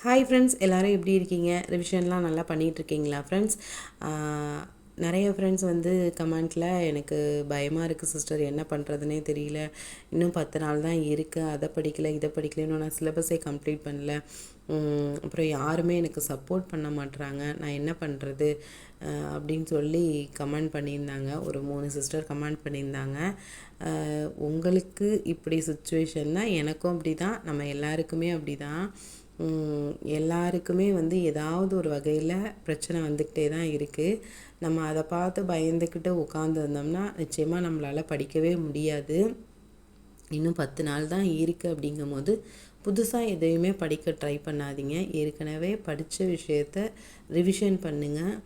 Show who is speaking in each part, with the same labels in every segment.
Speaker 1: Hi friends, எல்லோரும் எப்படி இருக்கீங்க? ரிவிஷன்லாம் நல்லா பண்ணிகிட்ருக்கீங்களா ஃப்ரெண்ட்ஸ்? நிறைய ஃப்ரெண்ட்ஸ் வந்து கமெண்ட்டில் எனக்கு பயமாக இருக்குது சிஸ்டர், என்ன பண்ணுறதுனே தெரியல, இன்னும் 10 நாள் தான் இருக்குது, அதை படிக்கலை இதை படிக்கலை, இன்னும் நான் சிலபஸே கம்ப்ளீட் பண்ணல, அப்புறம் யாருமே எனக்கு சப்போர்ட் பண்ண மாட்டுறாங்க, நான் என்ன பண்ணுறது அப்படின்னு சொல்லி கமெண்ட் பண்ணியிருந்தாங்க. ஒரு 3 சிஸ்டர் கமெண்ட் பண்ணியிருந்தாங்க. உங்களுக்கு இப்படி சுச்சுவேஷன்னா எனக்கும் அப்படி தான், நம்ம எல்லாருக்குமே அப்படி தான். எல்லாருக்குமே வந்து ஏதாவது ஒரு வகையில் பிரச்சனை வந்துக்கிட்டே தான் இருக்குது. நம்ம அதை பார்த்து பயந்துக்கிட்டு உட்காந்துருந்தோம்னா நிச்சயமாக நம்மளால் படிக்கவே முடியாது. இன்னும் 10 நாள் தான் இருக்குது அப்படிங்கும்போது புதுசாக எதையுமே படிக்க ட்ரை பண்ணாதீங்க. ஏற்கனவே படித்த விஷயத்த ரிவிஷன் பண்ணுங்கள்.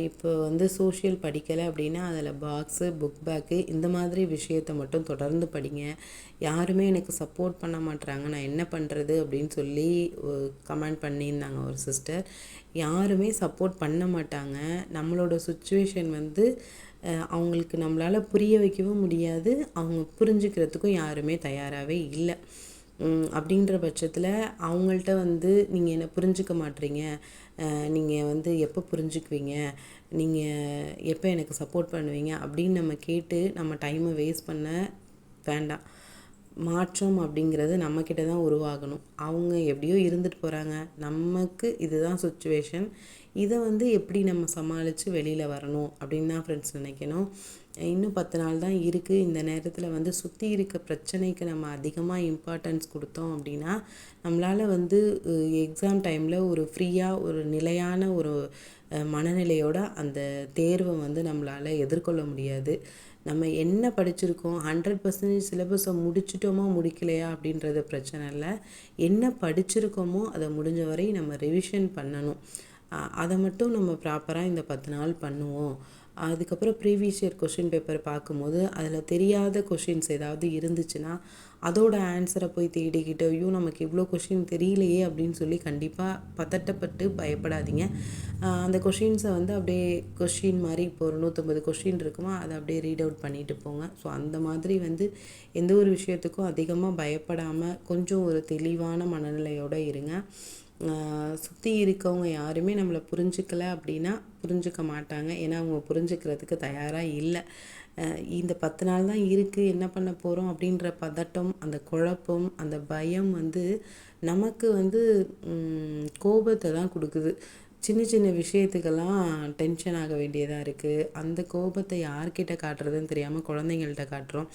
Speaker 1: இப்போ வந்து சோஷியல் படிக்கலை அப்படின்னா அதில் பாக்ஸு, புக் பேக்கு இந்த மாதிரி விஷயத்தை மட்டும் தொடர்ந்து படிங்க. யாருமே எனக்கு சப்போர்ட் பண்ண மாட்டுறாங்க, நான் என்ன பண்ணுறது அப்படின்னு சொல்லி கமெண்ட் பண்ணியிருந்தாங்க ஒரு சிஸ்டர். யாருமே சப்போர்ட் பண்ண மாட்டாங்க. நம்மளோட சுச்சுவேஷன் வந்து அவங்களுக்கு நம்மளால் புரிய வைக்கவும் முடியாது, அவங்க புரிஞ்சுக்கிறதுக்கும் யாருமே தயாராகவே இல்லை. அப்படின்ற பட்சத்தில் அவங்கள்ட்ட வந்து நீங்கள் என்ன புரிஞ்சுக்க மாட்றீங்க, நீங்கள் வந்து எப்போ புரிஞ்சுக்குவீங்க, நீங்கள் எப்போ எனக்கு சப்போர்ட் பண்ணுவீங்க அப்படின்னு நம்ம கேட்டு நம்ம டைமை வேஸ்ட் பண்ண வேண்டாம். மாற்றம் அப்படிங்கிறது நம்மக்கிட்ட தான் உருவாகணும். அவங்க எப்படியோ இருந்துட்டு போகிறாங்க, நமக்கு இதுதான் சுச்சுவேஷன், இதை வந்து எப்படி நம்ம சமாளித்து வெளியில் வரணும் அப்படின்னு தான் ஃப்ரெண்ட்ஸ் நினைக்கணும். இன்னும் 10 நாள் தான் இருக்குது. இந்த நேரத்தில் வந்து சுற்றி இருக்க பிரச்சனைக்கு நம்ம அதிகமாக இம்பார்ட்டன்ஸ் கொடுத்தோம் அப்படின்னா நம்மளால் வந்து எக்ஸாம் டைமில் ஒரு ஃப்ரீயாக ஒரு நிலையான ஒரு மனநிலையோட அந்த தேர்வை வந்து நம்மளால் எதிர்கொள்ள முடியாது. நம்ம என்ன படிச்சிருக்கோம், 100% சிலபஸை முடிச்சிட்டோமோ முடிக்கலையா அப்படின்றது பிரச்சனை இல்லை. என்ன படிச்சிருக்கோமோ அதை முடிஞ்ச வரை நம்ம ரிவிஷன் பண்ணணும். அதை மட்டும் நம்ம ப்ராப்பராக இந்த 10 நாள் பண்ணுவோம். அதுக்கப்புறம் ப்ரீவியஸ் இயர் கொஷின் பேப்பர் பார்க்கும்போது அதில் தெரியாத கொஷின்ஸ் ஏதாவது இருந்துச்சுன்னா அதோட ஆன்சரை போய் தேடிக்கிட்டு, ஐயோ நமக்கு இவ்வளோ கொஷின் தெரியலையே அப்படின்னு சொல்லி கண்டிப்பாக பதட்டப்பட்டு பயப்படாதீங்க. அந்த கொஷின்ஸை வந்து அப்படியே கொஷின் மாதிரி இப்போ ஒரு 150 கொஷின் இருக்குமா, அதை அப்படியே ரீட் அவுட் பண்ணிட்டு போங்க. ஸோ அந்த மாதிரி வந்து எந்த ஒரு விஷயத்துக்கும் அதிகமாக பயப்படாமல் கொஞ்சம் ஒரு தெளிவான மனநிலையோடு இருங்க. சுற்றி இருக்கவங்க யாருமே நம்மளை புரிஞ்சுக்கலை அப்படின்னா புரிஞ்சுக்க மாட்டாங்க. ஏன்னா அவங்க புரிஞ்சுக்கிறதுக்கு தயாராக இல்லை. இந்த 10 நாள் தான் இருக்குது, என்ன பண்ண போகிறோம் அப்படின்ற பதட்டம், அந்த குழப்பம், அந்த பயம் வந்து நமக்கு வந்து கோபத்தை தான் கொடுக்குது. சின்ன சின்ன விஷயத்துக்கெல்லாம் டென்ஷன் ஆக வேண்டியதாக இருக்குது. அந்த கோபத்தை யார்கிட்ட காட்டுறதுன்னு தெரியாமல் குழந்தைங்கள்ட்ட காட்டுறோம்.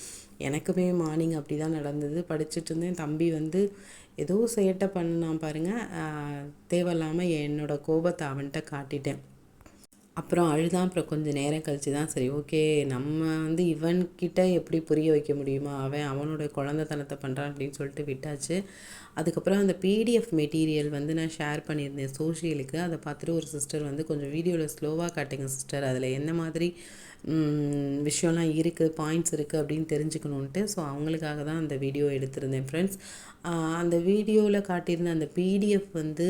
Speaker 1: எனக்குமே மார்னிங் அப்படி தான் நடந்தது. படிச்சுட்டு இருந்தேன், தம்பி வந்து ஏதோ சேட்டை பண்ணான் பாருங்கள், தேவையில்லாமல் என்னோடய கோபத்தை அவன்கிட்ட காட்டிட்டேன். அப்புறம் அழுதான். அப்புறம் கொஞ்சம் நேரம் கழித்து தான் சரி ஓகே, நம்ம வந்து இவன்கிட்ட எப்படி புரிய வைக்க முடியுமா, அவனோட குழந்தைத்தனத்தை பண்ணுறான் அப்படின்னு சொல்லிட்டு விட்டாச்சு. அதுக்கப்புறம் அந்த பிடிஎஃப் மெட்டீரியல் வந்து நான் ஷேர் பண்ணியிருந்தேன் சோஷியலுக்கு. அதை பார்த்துட்டு ஒரு சிஸ்டர் வந்து கொஞ்சம் வீடியோவில் ஸ்லோவாக காட்டுங்க சிஸ்டர், அதில் என்ன மாதிரி விஷயம்லாம் இருக்குது, பாயிண்ட்ஸ் இருக்குது அப்படின்னு தெரிஞ்சுக்கணுன்ட்டு. ஸோ அவங்களுக்காக தான் அந்த வீடியோ எடுத்திருந்தேன் ஃப்ரெண்ட்ஸ். அந்த வீடியோவில் காட்டியிருந்த அந்த பிடிஎஃப் வந்து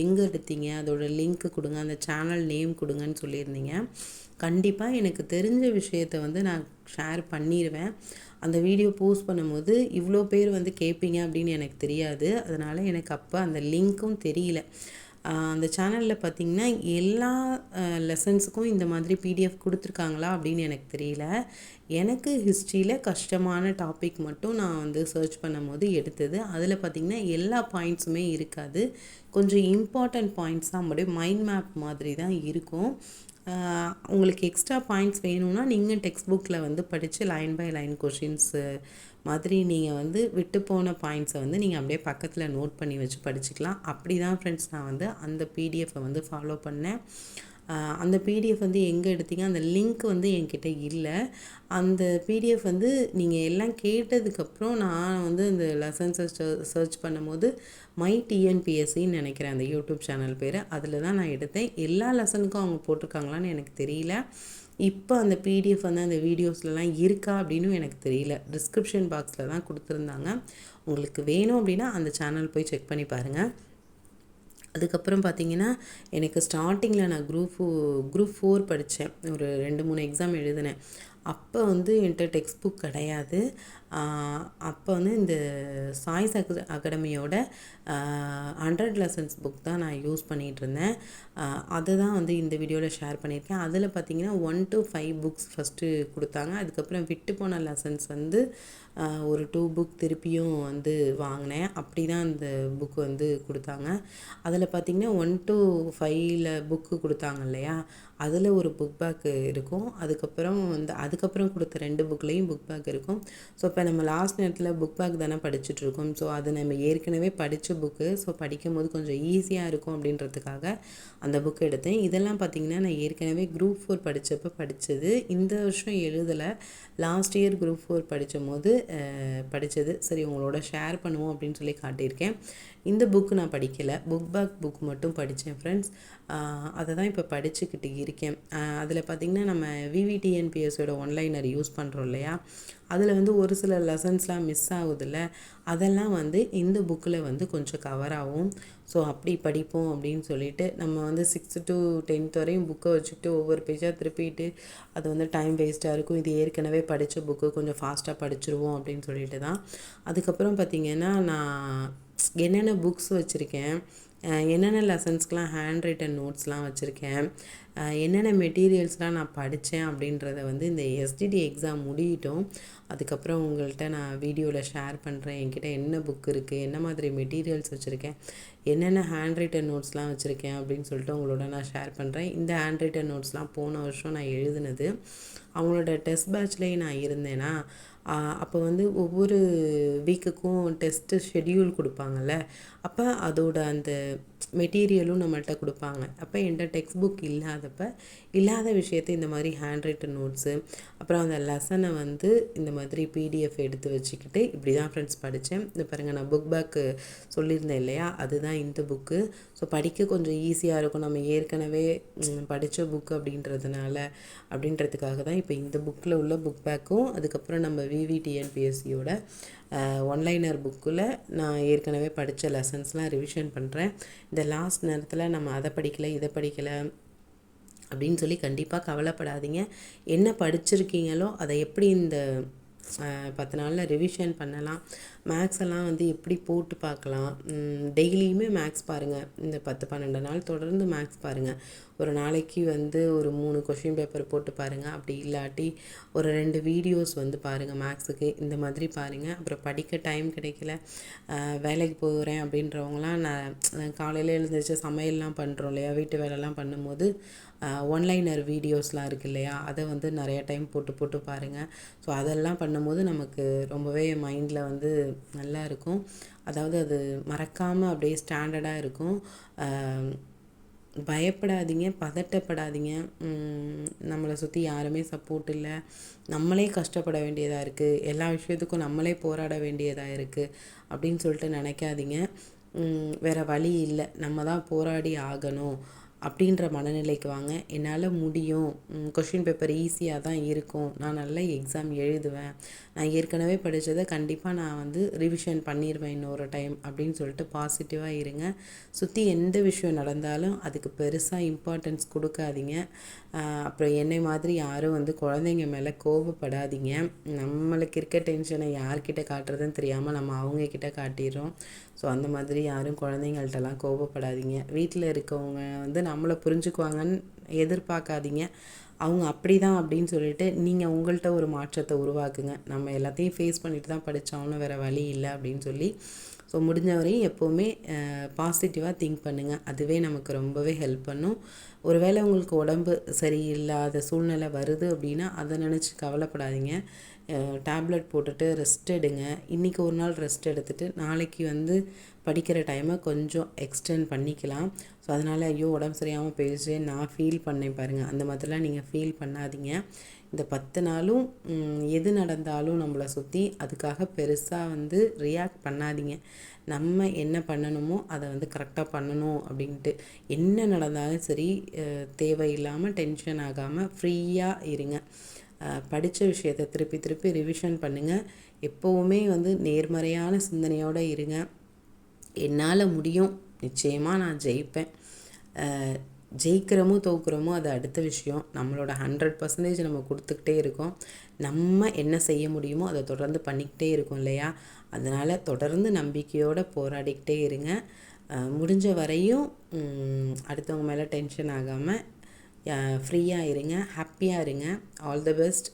Speaker 1: எங்கே எடுத்தீங்க, அதோட லிங்க்கு கொடுங்க, அந்த சேனல் நேம் கொடுங்கன்னு சொல்லியிருந்தீங்க. கண்டிப்பாக எனக்கு தெரிஞ்ச விஷயத்தை வந்து நான் ஷேர் பண்ணிடுவேன். அந்த வீடியோ போஸ்ட் பண்ணும்போது இவ்வளோ பேர் வந்து கேட்பீங்க அப்படின்னு எனக்கு தெரியாது. அதனால் எனக்கு அப்போ அந்த லிங்க்கும் தெரியல. அந்த சேனலில் பார்த்திங்கன்னா எல்லா லெசன்ஸுக்கும் இந்த மாதிரி பிடிஎஃப் கொடுத்துருக்காங்களா அப்படின்னு எனக்கு தெரியல. எனக்கு ஹிஸ்ட்ரியில் கஷ்டமான டாபிக் மட்டும் நான் வந்து சர்ச் பண்ணும்போது எடுத்தது. அதில் பார்த்திங்கன்னா எல்லா பாயிண்ட்ஸுமே இருக்காது, கொஞ்சம் இம்பார்ட்டண்ட் பாயிண்ட்ஸ் தான், அப்படியே மைண்ட் மேப் மாதிரி தான் இருக்கும். உங்களுக்கு எக்ஸ்ட்ரா பாயிண்ட்ஸ் வேணும்னா நீங்கள் டெக்ஸ்ட் புக்கில் வந்து படித்து லைன் பை லைன் கொஷின்ஸு மாதிரி நீங்கள் வந்து விட்டு போன பாயிண்ட்ஸை வந்து நீங்கள் அப்படியே பக்கத்தில் நோட் பண்ணி வச்சு படிச்சுக்கலாம். அப்படி தான் ஃப்ரெண்ட்ஸ் நான் வந்து அந்த பிடிஎஃப்பை வந்து ஃபாலோ பண்ணேன். அந்த பிடிஎஃப் வந்து எங்கே எடுத்தீங்க, அந்த லிங்க் வந்து என்கிட்ட இல்லை. அந்த பிடிஎஃப் வந்து நீங்கள் எல்லாம் கேட்டதுக்கப்புறம் நான் வந்து இந்த லெசன்ஸை சர்ச் பண்ணும்போது மை டிஎன்பிஎஸ்சின்னு நினைக்கிறேன் அந்த யூடியூப் சேனல் பேர், அதில் தான் நான் எடுத்தேன். எல்லா லெசனுக்கும் அவங்க போட்டிருக்காங்களான்னு எனக்கு தெரியல. இப்போ அந்த பிடிஎஃப் வந்து அந்த வீடியோஸ்லலாம் இருக்கா அப்படின்னு எனக்கு தெரியல. டிஸ்கிரிப்ஷன் பாக்ஸில் தான் கொடுத்துருந்தாங்க. உங்களுக்கு வேணும் அப்படின்னா அந்த சேனல் போய் செக் பண்ணி பாருங்கள். அதுக்கப்புறம் பார்த்திங்கன்னா எனக்கு ஸ்டார்டிங்கில் நான் குரூப் 4 படித்தேன், ஒரு 2-3 எக்ஸாம் எழுதினேன். அப்போ வந்து என்கிட்ட டெக்ஸ்ட் புக் கிடையாது. அப்போ வந்து இந்த சாய்ஸ் அகாடமியோட 100 லெசன்ஸ் புக் தான் நான் யூஸ் பண்ணிகிட்ருந்தேன். அதுதான் வந்து இந்த வீடியோவில் ஷேர் பண்ணியிருக்கேன். அதில் பார்த்திங்கன்னா 1 to 5 புக்ஸ் ஃபஸ்ட்டு கொடுத்தாங்க. அதுக்கப்புறம் விட்டு போன லெசன்ஸ் வந்து ஒரு 2 புக் திருப்பியும் வந்து வாங்கினேன். அப்படி தான் அந்த புக்கு வந்து கொடுத்தாங்க. அதில் பார்த்திங்கன்னா 1 to 5ல் புக்கு கொடுத்தாங்க இல்லையா, அதில் ஒரு புக் பேக் இருக்கும். அதுக்கப்புறம் கொடுத்த 2 புக்லேயும் புக் பேக் இருக்கும். ஸோ இப்போ நம்ம லாஸ்ட் நேரத்தில் புக் பேக் தானே படிச்சுட்ருக்கோம். ஸோ அது நம்ம ஏற்கனவே படித்த புக்கு. ஸோ படிக்கும்போது கொஞ்சம் ஈஸியாக இருக்கும் அப்படின்றதுக்காக அந்த புக் எடுத்தேன். இதெல்லாம் பார்த்திங்கன்னா நான் ஏற்கனவே குரூப் 4 படித்தப்போ படித்தது. இந்த வருஷம் எழுதலை, லாஸ்ட் இயர் குரூப் 4 படித்தபோது படித்தது. சரி உங்களோட ஷேர் பண்ணுவோம் அப்படின்னு சொல்லி காட்டியிருக்கேன். இந்த புக்கு நான் படிக்கலை, புக் பேக் புக் மட்டும் படித்தேன் ஃப்ரெண்ட்ஸ். அதை தான் இப்போ படிச்சுக்கிட்டு இருக்கேன். அதில் பார்த்திங்கன்னா நம்ம விவிடிஎன்பிஎஸ்ஸோட ஒன்லைனர் யூஸ் பண்ணுறோம் இல்லையா, அதில் வந்து ஒரு சில லெசன்ஸ்லாம் மிஸ் ஆகுதில்ல, அதெல்லாம் வந்து இந்த புக்கில் வந்து கொஞ்சம் கவர் ஆகும். ஸோ அப்படி படிப்போம் அப்படின்னு சொல்லிட்டு நம்ம வந்து 6th to 10th வரையும் புக்கை வச்சுக்கிட்டு ஒவ்வொரு பேஜாக திருப்பிட்டு அது வந்து டைம் வேஸ்ட்டாக இருக்கும். இது ஏற்கனவே படித்த புக்கு, கொஞ்சம் ஃபாஸ்ட்டாக படிச்சிருவோம் அப்படின்னு சொல்லிட்டு தான். அதுக்கப்புறம் பார்த்திங்கன்னா நான் என்னென்ன புக்ஸ் வச்சுருக்கேன், என்னென்ன லெசன்ஸ்க்கெலாம் ஹேண்ட் ரைட்டன் நோட்ஸ்லாம் வச்சுருக்கேன், என்னென்ன மெட்டீரியல்ஸ்லாம் நான் படித்தேன் அப்படின்றத வந்து இந்த எஸ்டிடி எக்ஸாம் முடியட்டும், அதுக்கப்புறம் உங்கள்கிட்ட நான் வீடியோவில் ஷேர் பண்ணுறேன். என்கிட்ட என்ன புக் இருக்குது, என்ன மாதிரி மெட்டீரியல்ஸ் வச்சுருக்கேன், என்னென்ன ஹேண்ட் ரைட்டன் நோட்ஸ்லாம் வச்சுருக்கேன் அப்படின்னு சொல்லிட்டு உங்களோட நான் ஷேர் பண்ணுறேன். இந்த ஹேண்ட் ரைட்டன் நோட்ஸ்லாம் போன வருஷம் நான் எழுதுனது. அவங்களோட டெஸ்ட் பேட்ச்லேயே நான் இருந்தேன்னா, அப்போ வந்து ஒவ்வொரு வீக்குக்கும் டெஸ்ட்டு ஷெட்யூல் கொடுப்பாங்கள்ல, அப்போ அதோட அந்த மெட்டீரியலும் நம்மள்கிட்ட கொடுப்பாங்க. அப்போ என்கிட்ட டெக்ஸ்ட் புக் இல்லாத விஷயத்தை இந்த மாதிரி ஹேண்ட் ரைட்டன் நோட்ஸு, அப்புறம் அந்த லெசனை வந்து இந்த மாதிரி பிடிஎஃப் எடுத்து வச்சுக்கிட்டு இப்படி தான் ஃப்ரெண்ட்ஸ் படித்தேன். இந்த பாருங்கள், நான் புக் பேக்கு சொல்லியிருந்தேன் இல்லையா, அதுதான் இந்த புக்கு. ஸோ படிக்க கொஞ்சம் ஈஸியாக இருக்கும், நம்ம ஏற்கனவே படித்த புக்கு அப்படின்றதுக்காக தான் இப்போ இந்த புக்கில் உள்ள புக் பேக்கும், அதுக்கப்புறம் நம்ம விவிடிஎன்பிஎஸ்சியோட ஒன்லைனர் புக்கில் நான் ஏற்கனவே படித்த லெசன்ஸ்லாம் ரிவிஷன் பண்ணுறேன். இந்த லாஸ்ட் நேரத்தில் நம்ம அதை படிக்கலை இதை படிக்கலை அப்படின்னு சொல்லி கண்டிப்பாக கவலைப்படாதீங்க. என்ன படிச்சிருக்கீங்களோ அதை எப்படி இந்த 10 நாளில் ரிவிஷன் பண்ணலாம், மேக்ஸ் எல்லாம் வந்து எப்படி போட்டு பார்க்கலாம். டெய்லியுமே மேக்ஸ் பாருங்கள், இந்த 10-12 நாள் தொடர்ந்து மேக்ஸ் பாருங்கள். ஒரு நாளைக்கு வந்து ஒரு 3 கொஷின் பேப்பர் போட்டு பாருங்கள். அப்படி இல்லாட்டி ஒரு 2 வீடியோஸ் வந்து பாருங்கள் மேக்ஸுக்கு, இந்த மாதிரி பாருங்கள். அப்புறம் படிக்க டைம் கிடைக்கல, வேலைக்கு போகிறேன் அப்படின்றவங்களாம் நான் காலையில் எழுந்திரிச்சு சமையல்லாம் பண்ணுறோம் இல்லையா, வீட்டு வேலைலாம் பண்ணும்போது ஒன்லைனர் வீடியோஸ்லாம் இருக்குது இல்லையா, அதை வந்து நிறைய டைம் போட்டு பாருங்கள். ஸோ அதெல்லாம் பண்ணும்போது நமக்கு ரொம்பவே மைண்டில் வந்து நல்லா இருக்கும். அதாவது அது மறக்காமல் அப்படியே ஸ்டாண்டர்டாக இருக்கும். பயப்படாதீங்க, பதட்டப்படாதீங்க. நம்மளை சுற்றி யாருமே சப்போர்ட் இல்லை, நம்மளே கஷ்டப்பட வேண்டியதாக இருக்குது, எல்லா விஷயத்துக்கும் நம்மளே போராட வேண்டியதாக இருக்குது அப்படின்னு சொல்லிட்டு நினைக்காதீங்க. வேறு வழி இல்லை, நம்ம தான் போராடி ஆகணும் அப்படின்ற மனநிலைக்கு வாங்க. என்னால் முடியும், கொஷின் பேப்பர் ஈஸியாக தான் இருக்கும், நான் நல்ல எக்ஸாம் எழுதுவேன், நான் ஏற்கனவே படித்ததை கண்டிப்பாக நான் வந்து ரிவிஷன் பண்ணிடுவேன் இன்னொரு டைம் அப்படின்னு சொல்லிட்டு பாசிட்டிவாக இருங்க. சுற்றி எந்த விஷயம் நடந்தாலும் அதுக்கு பெருசாக இம்பார்ட்டன்ஸ் கொடுக்காதீங்க. அப்புறம் என்னை மாதிரி யாரும் வந்து குழந்தைங்க மேலே கோபப்படாதீங்க. நம்மளுக்கு இருக்க டென்ஷனை யார்கிட்ட காட்டுறதுன்னு தெரியாமல் நம்ம அவங்கக்கிட்ட காட்டிடுறோம். ஸோ அந்த மாதிரி யாரும் குழந்தைங்கள்ட்டலாம் கோபப்படாதீங்க. வீட்டில் இருக்கவங்க வந்து நம்மளை புரிஞ்சுக்குவாங்கன்னு எதிர்பார்க்காதீங்க. அவங்க அப்படி தான் அப்படின்னு சொல்லிட்டு நீங்கள் உங்கள்கிட்ட ஒரு மாற்றத்தை உருவாக்குங்க. நம்ம எல்லாத்தையும் ஃபேஸ் பண்ணிட்டு தான் படித்தாலும் வேறு வழி இல்லை அப்படின்னு சொல்லி. ஸோ முடிஞ்ச வரையும் எப்போவுமே பாசிட்டிவாக திங்க் பண்ணுங்கள், அதுவே நமக்கு ரொம்பவே ஹெல்ப் பண்ணும். ஒருவேளை உங்களுக்கு உடம்பு சரியில்லாத சூழ்நிலை வருது அப்படின்னா அதை நினச்சி கவலைப்படாதீங்க. டேப்லெட் போட்டுட்டு ரெஸ்ட் எடுங்க. இன்றைக்கி ஒரு நாள் ரெஸ்ட் எடுத்துகிட்டு நாளைக்கு வந்து படிக்கிற டைமை கொஞ்சம் எக்ஸ்டெண்ட் பண்ணிக்கலாம். ஸோ அதனால் ஐயோ உடம்பு சரியாமல் போயிடுச்சு நான் ஃபீல் பண்ணேன் பாருங்கள், அந்த மாதிரிலாம் நீங்கள் ஃபீல் பண்ணாதீங்க. இந்த 10 நாளும் எது நடந்தாலும் நம்மளை சுற்றி அதுக்காக பெருசாக வந்து ரியாக்ட் பண்ணாதீங்க. நம்ம என்ன பண்ணணுமோ அதை வந்து கரெக்டாக பண்ணணும் அப்படின்ட்டு. என்ன நடந்தாலும் சரி, தேவையில்லாமல் டென்ஷன் ஆகாமல் ஃப்ரீயாக இருங்க. படித்த விஷயத்தை திருப்பி ரிவிஷன் பண்ணுங்கள். எப்போவுமே வந்து நேர்மறையான சிந்தனையோடு இருங்க. என்னால் முடியும், நிச்சயமாக நான் ஜெயிப்பேன். ஜெயிக்கிறோமோ தோக்குறோமோ அது அடுத்த விஷயம். நம்மளோட 100% நம்ம கொடுத்துக்கிட்டே இருக்கோம். நம்ம என்ன செய்ய முடியுமோ அதை தொடர்ந்து பண்ணிக்கிட்டே இருக்கோம் இல்லையா? அதனால் தொடர்ந்து நம்பிக்கையோடு போராடிக்கிட்டே இருங்க. முடிஞ்ச வரையும் அடுத்தவங்க மேலே டென்ஷன் ஆகாமல் ஃப்ரீயாக இருங்க, ஹாப்பியாக இருங்க. All the best.